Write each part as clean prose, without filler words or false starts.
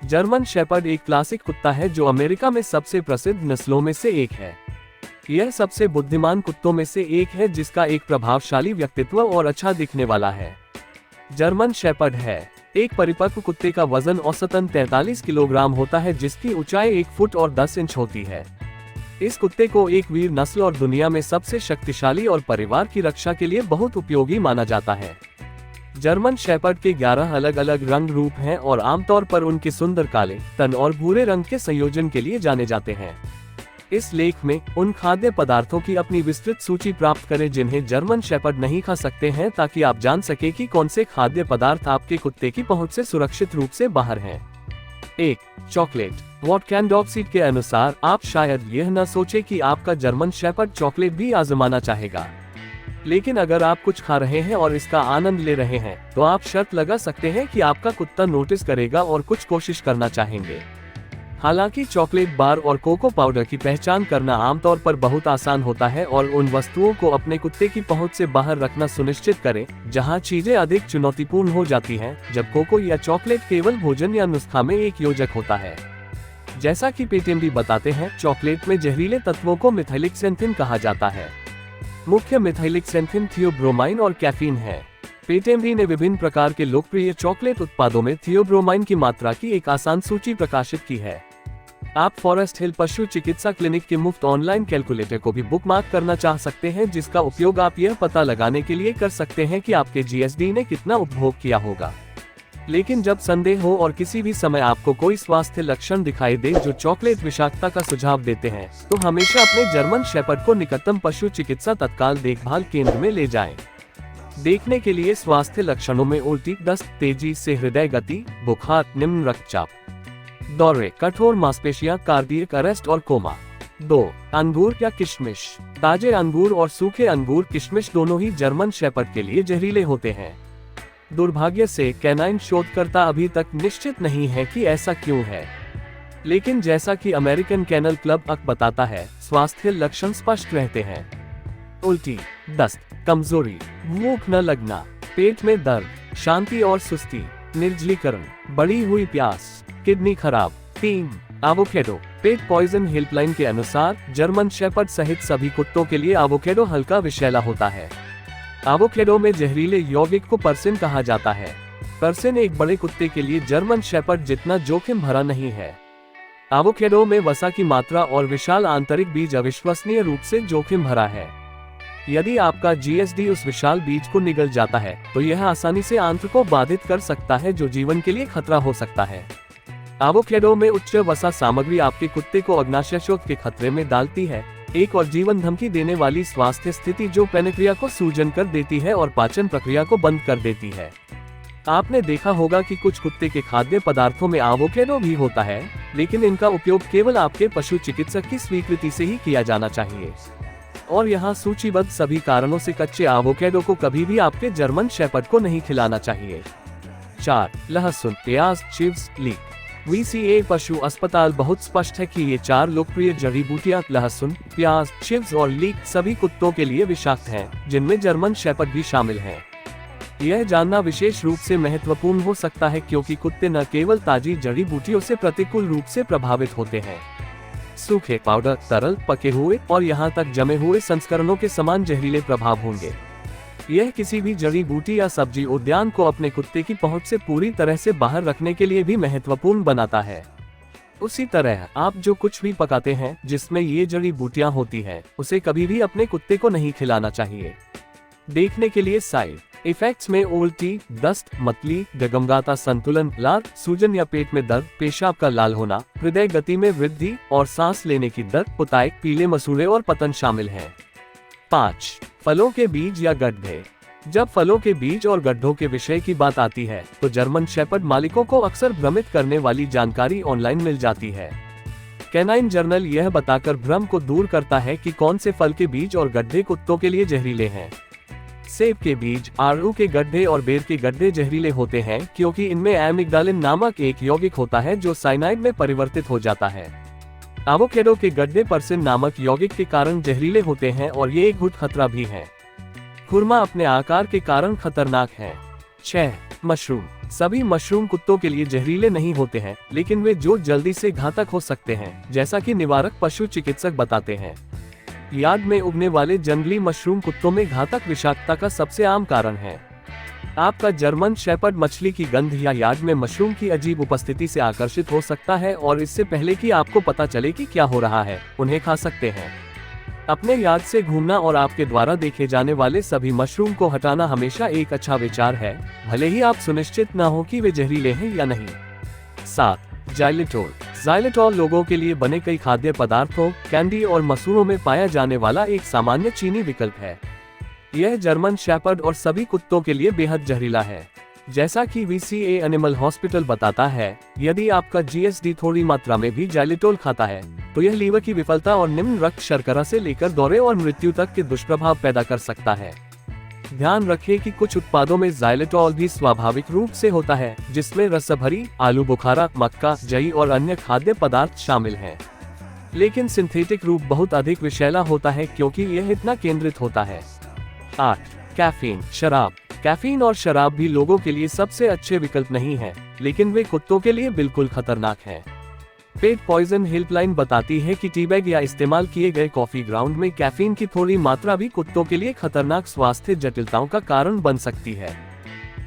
German shepherd एक classic कुत्ता है जो अमेरिका में सबसे प्रसिद्ध नस्लों में से एक है। यह सबसे बुद्धिमान कुत्तों में से एक है जिसका एक प्रभावशाली व्यक्तित्व और अच्छा दिखने वाला है। जर्मन शेपर्ड है। एक परिपक्व कुत्ते का वजन औसतन 43 किलोग्राम होता है जिसकी ऊंचाई 1 फुट और 10 इंच होती है। इस कुत्ते को एक वीर नस्ल और दुनिया में सबसे शक्तिशाली और परिवार की रक्षा के लिए बहुत उपयोगी माना जाता है। जर्मन शेपर्ड के 11 अलग अलग रंग रूप हैं और आमतौर पर उनके सुंदर काले, तन और भूरे रंग के संयोजन के लिए जाने जाते हैं। इस लेख में उन खाद्य पदार्थों की अपनी विस्तृत सूची प्राप्त करें जिन्हें जर्मन शेपर्ड नहीं खा सकते हैं ताकि आप जान सके कि कौन से खाद्य पदार्थ आपके कुत्ते की पहुंच से सुरक्षित रूप से बाहर हैं। 1. चॉकलेट। वॉटकैन डॉगसीट के अनुसार आप शायद यह न सोचें कि आपका जर्मन शेपर्ड चॉकलेट भी आजमाना चाहेगा, लेकिन अगर आप कुछ खा रहे हैं और इसका आनंद ले रहे हैं तो आप शर्त लगा सकते हैं कि आपका कुत्ता नोटिस करेगा और कुछ कोशिश करना चाहेंगे। हालांकि चॉकलेट बार और कोको पाउडर की पहचान करना आमतौर पर बहुत आसान होता है और उन वस्तुओं को अपने कुत्ते की पहुंच से बाहर रखना सुनिश्चित करें जहां चीजें अधिक चुनौतीपूर्ण हो जाती हैं, जब कोको या चॉकलेट केवल भोजन या नुस्खा में एक योजक होता है। जैसा कि पेटेम्बरी बताते हैं, चॉकलेट में जहरीले तत्वों को मिथाइलिक सेंथिन कहा जाता है। मुख्य मिथाइलिक सेंथिन थियोब्रोमाइन और कैफीन है। पेटेम्बरी ने विभिन्न प्रकार के लोकप्रिय चॉकलेट उत्पादों में थियोब्रोमाइन की मात्रा की एक आसान सूची प्रकाशित की है। आप फॉरेस्ट हिल पशु चिकित्सा क्लिनिक के मुफ्त ऑनलाइन कैलकुलेटर को भी बुकमार्क करना चाह सकते हैं, जिसका उपयोग आप यह पता लगाने के लिए कर सकते हैं कि आपके जीएसडी ने कितना उपभोग किया होगा। लेकिन जब संदेह हो और किसी भी समय आपको कोई स्वास्थ्य लक्षण दिखाई दे जो चॉकलेट विषाक्तता का सुझाव देते हैं, तो हमेशा अपने जर्मन शेपर्ड को निकटतम पशु चिकित्सा तत्काल देखभाल केंद्र में ले जाएं। देखने के लिए स्वास्थ्य लक्षणों में उल्टी, दस्त, तेजी से हृदय गति, बुखार, निम्न रक्तचाप, दौरे, कठोर मांसपेशियां, कार्डियक अरेस्ट और कोमा। 2. अंगूर या किशमिश। ताजे अंगूर और सूखे अंगूर किशमिश दोनों ही जर्मन शेपर्ड के लिए जहरीले होते हैं। दुर्भाग्य से कैनाइन शोधकर्ता अभी तक निश्चित नहीं है कि ऐसा क्यों है, लेकिन जैसा कि अमेरिकन कैनल क्लब अक बताता है, स्वास्थ्य लक्षण स्पष्ट रहते हैं। उल्टी, दस्त, कमजोरी, भूख न लगना, पेट में दर्द, शांति और सुस्ती, निर्जलीकरण, बढ़ी हुई प्यास, किडनी खराब। 3. एवोकेडो। पेट पॉइजन हेल्पलाइन के अनुसार जर्मन शेपर्ड सहित सभी कुत्तों के लिए एवोकेडो हल्का विषैला होता है। एवोकेडो में जहरीले यौगिक को परसिन कहा जाता है। परसिन एक बड़े कुत्ते के लिए जर्मन शेपर्ड जितना जोखिम भरा नहीं है। एवोकेडो में वसा की मात्रा और विशाल आंतरिक बीज अविश्वसनीय रूप से जोखिम भरा है। यदि आपका जीएसडी उस विशाल बीज को निगल जाता है तो यह आसानी से आंत्र को बाधित कर सकता है, जो जीवन के लिए खतरा हो सकता है। एवोकेडो में उच्च वसा सामग्री आपके कुत्ते को अग्नाशयशोथ के खतरे में डालती है, एक और जीवन धमकी देने वाली स्वास्थ्य स्थिति जो पैनक्रिया को सूजन कर देती है और पाचन प्रक्रिया को बंद कर देती है। आपने देखा होगा कि कुछ कुत्ते के खाद्य पदार्थों में एवोकेडो भी होता है, लेकिन इनका उपयोग केवल आपके पशु चिकित्सक की स्वीकृति से ही किया जाना चाहिए। और यहाँ सूचीबद्ध सभी कारणों से कच्चे एवोकेडो को कभी भी आपके जर्मन शेपर्ड को नहीं खिलाना चाहिए। 4. लहसुन, प्याज, चिव्स, लीक। VCA पशु अस्पताल बहुत स्पष्ट है कि ये 4 लोकप्रिय जड़ी बूटियां लहसुन, प्याज, चिव्स और लीक सभी कुत्तों के लिए विषाक्त हैं, जिनमें जर्मन शेपर्ड भी शामिल हैं। यह जानना विशेष रूप से महत्वपूर्ण हो सकता है क्योंकि कुत्ते न केवल ताजी जड़ी बूटियों से प्रतिकूल रूप से प्रभावित होते हैं, सूखे, पाउडर, तरल, पके हुए और यहाँ तक जमे हुए संस्करणों के समान जहरीले प्रभाव होंगे। यह किसी भी जड़ी बूटी या सब्जी उद्यान को अपने कुत्ते की पहुंच से पूरी तरह से बाहर रखने के लिए भी महत्वपूर्ण बनाता है। उसी तरह आप जो कुछ भी पकाते हैं जिसमें ये जड़ी बूटियां होती हैं, उसे कभी भी अपने कुत्ते को नहीं खिलाना चाहिए। देखने के लिए साइड इफेक्ट्स में उल्टी, दस्त, मतली, डगमगाता संतुलन, लार, सूजन या पेट में दर्द, पेशाब का लाल होना, हृदय गति में वृद्धि और सांस लेने की दर, पुताई, पीले मसूड़े और पतन शामिल हैं। 5. फलों के बीज या गड्ढे। जब फलों के बीज और गड्ढों के विषय की बात आती है तो जर्मन शेपर्ड मालिकों को अक्सर भ्रमित करने वाली जानकारी ऑनलाइन मिल जाती है। कैनाइन जर्नल यह बताकर भ्रम को दूर करता है कि कौन से फल के बीज और गड्ढे कुत्तों के लिए जहरीले हैं। सेब के बीज, आड़ू के गड्ढे और बेर के गड्ढे जहरीले होते हैं क्योंकि इनमें एमिग्डालिन नामक एक यौगिक होता है जो साइनाइड में परिवर्तित हो जाता है। एवोकेडो के गड्ढे परसिन नामक यौगिक के कारण जहरीले होते हैं और ये एक गुट खतरा भी है। खुरमा अपने आकार के कारण खतरनाक है। 6. मशरूम। सभी मशरूम कुत्तों के लिए जहरीले नहीं होते हैं, लेकिन वे जो जल्दी से घातक हो सकते हैं, जैसा कि निवारक पशु चिकित्सक बताते हैं। यार्ड में उगने वाले जंगली मशरूम कुत्तों में घातक विषाक्तता का सबसे आम कारण है। आपका जर्मन शेपर्ड मछली की गंध या यार्ड में मशरूम की अजीब उपस्थिति से आकर्षित हो सकता है और इससे पहले कि आपको पता चले कि क्या हो रहा है, उन्हें खा सकते हैं। अपने यार्ड से घूमना और आपके द्वारा देखे जाने वाले सभी मशरूम को हटाना हमेशा एक अच्छा विचार है, भले ही आप सुनिश्चित न हो कि वे जहरीले हैं या नहीं। 7. जाइलेटोल। जाइलेटोल लोगों के लिए बने कई खाद्य पदार्थों, कैंडी और मसूरों में पाया जाने वाला एक सामान्य चीनी विकल्प है। यह जर्मन शेपर्ड और सभी कुत्तों के लिए बेहद जहरीला है। जैसा कि VCA एनिमल हॉस्पिटल बताता है, यदि आपका GSD थोड़ी मात्रा में भी जाइलेटोल खाता है, तो यह लीवर की विफलता और निम्न रक्त शर्करा से लेकर दौरे और मृत्यु तक के दुष्प्रभाव पैदा कर सकता है। ध्यान रखें कि कुछ उत्पादों में जाइलेटोल भी स्वाभाविक रूप से होता है, जिसमें रसभरी, आलू बुखारा, मक्का, जई और अन्य खाद्य पदार्थ शामिल हैं। लेकिन सिंथेटिक रूप बहुत अधिक विषैला होता है क्योंकि यह इतना केंद्रित होता है। 8. कैफीन। शराब। कैफीन और शराब भी लोगों के लिए सबसे अच्छे विकल्प नहीं है, लेकिन वे कुत्तों के लिए बिल्कुल खतरनाक हैं। पेट पॉइजन हेल्पलाइन बताती है कि टीबैग या इस्तेमाल किए गए कॉफी ग्राउंड में कैफीन की थोड़ी मात्रा भी कुत्तों के लिए खतरनाक स्वास्थ्य जटिलताओं का कारण बन सकती है।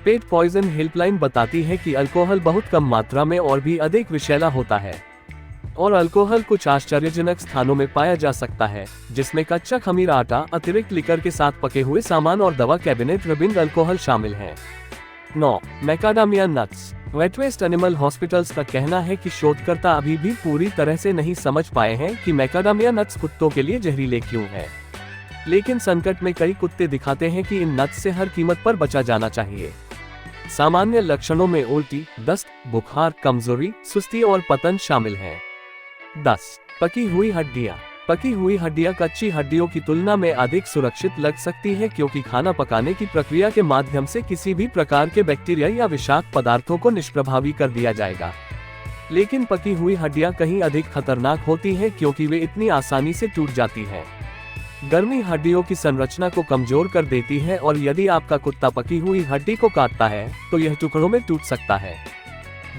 पेट पॉइजन हेल्पलाइन बताती है कि अल्कोहल बहुत कम मात्रा में और भी अधिक विषैला होता है, और अल्कोहल कुछ आश्चर्यजनक स्थानों में पाया जा सकता है, जिसमें कच्चा खमीर आटा, अतिरिक्त लिकर के साथ पके हुए सामान और दवा कैबिनेट रबिंग अल्कोहल शामिल हैं। 9. Macadamia nuts. VetWest animal hospitals का कहना है कि शोधकर्ता अभी भी पूरी तरह से नहीं समझ पाए हैं कि मैकाडामिया नट्स कुत्तों के लिए जहरीले क्यों हैं। लेकिन संकट में कई कुत्ते दिखाते हैं कि इन नट्स से हर कीमत पर बचा जाना चाहिए। सामान्य लक्षणों में उल्टी, दस्त, बुखार, कमजोरी, सुस्ती और पतन शामिल हैं। 10. पकी हुई हड्डियां। पकी हुई हड्डियां कच्ची हड्डियों की तुलना में अधिक सुरक्षित लग सकती है क्योंकि खाना पकाने की प्रक्रिया के माध्यम से किसी भी प्रकार के बैक्टीरिया या विषाक्त पदार्थों को निष्प्रभावी कर दिया जाएगा। लेकिन पकी हुई हड्डियां कहीं अधिक खतरनाक होती हैं क्योंकि वे इतनी आसानी से टूट जाती हैं। गर्मी हड्डियों की संरचना को कमजोर कर देती है और यदि आपका कुत्ता पकी हुई हड्डी को काटता है तो यह टुकड़ों में टूट सकता है।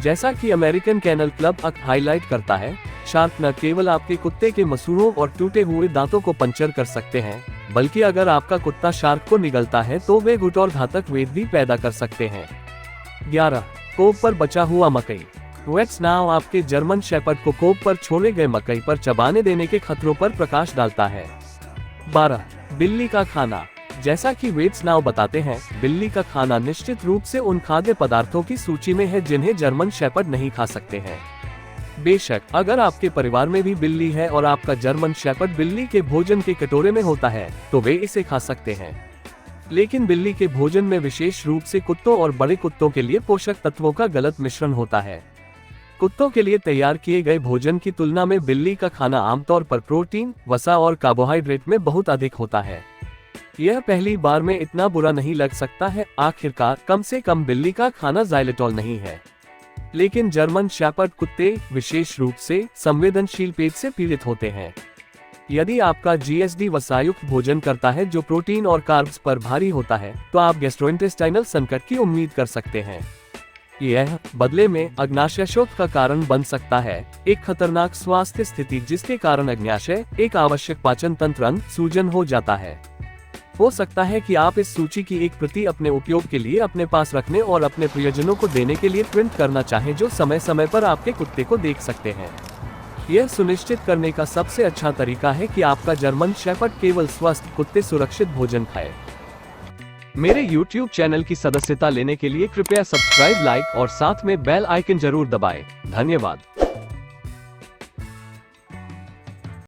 जैसा कि अमेरिकन कैनल क्लब हाईलाइट करता है, शार्क न केवल आपके कुत्ते के मसूड़ों और टूटे हुए दांतों को पंचर कर सकते हैं, बल्कि अगर आपका कुत्ता शार्क को निगलता है तो वे गुट और घातक वेद भी पैदा कर सकते हैं। 11. कोब पर बचा हुआ मकई। वेट्स नाउ आपके जर्मन शेपर्ड को कोब पर छोड़े गए मकई पर चबाने देने के खतरों पर प्रकाश डालता है। 12. बिल्ली का खाना। जैसा कि वेट्स नाउ बताते हैं, बिल्ली का खाना निश्चित रूप से उन खाद्य पदार्थों की सूची में है जिन्हें जर्मन शेपर्ड नहीं खा सकते हैं। बेशक अगर आपके परिवार में भी बिल्ली है और आपका जर्मन शेपर्ड बिल्ली के भोजन के कटोरे में होता है, तो वे इसे खा सकते हैं। लेकिन बिल्ली के भोजन में विशेष रूप से कुत्तों और बड़े कुत्तों के लिए पोषक तत्वों का गलत मिश्रण होता है। कुत्तों के लिए तैयार किए गए भोजन की तुलना में बिल्ली का खाना आमतौर पर प्रोटीन, वसा और कार्बोहाइड्रेट में बहुत अधिक होता है। यह पहली बार में इतना बुरा नहीं लग सकता है। आखिरकार कम से कम बिल्ली का खाना जाइलेटोल नहीं है। लेकिन जर्मन शेपर्ड कुत्ते विशेष रूप से संवेदनशील पेट से पीड़ित होते हैं। यदि आपका GSD वसायुक्त भोजन करता है जो प्रोटीन और कार्ब्स पर भारी होता है, तो आप गैस्ट्रोइंटेस्टाइनल संकट की उम्मीद कर सकते हैं। यह बदले में अग्नाशय का कारण बन सकता है, एक खतरनाक स्वास्थ्य स्थिति जिसके कारण अग्नाशय, एक आवश्यक पाचन तंत्र अंग, सूजन हो जाता है। हो सकता है कि आप इस सूची की एक प्रति अपने उपयोग के लिए अपने पास रखने और अपने प्रियजनों को देने के लिए प्रिंट करना चाहें जो समय समय पर आपके कुत्ते को देख सकते हैं। यह सुनिश्चित करने का सबसे अच्छा तरीका है कि आपका जर्मन शेपर्ड केवल स्वस्थ कुत्ते सुरक्षित भोजन खाए। मेरे YouTube चैनल की सदस्यता लेने के लिए कृपया सब्सक्राइब, लाइक और साथ में बेल आइकन जरूर दबाएं। धन्यवाद।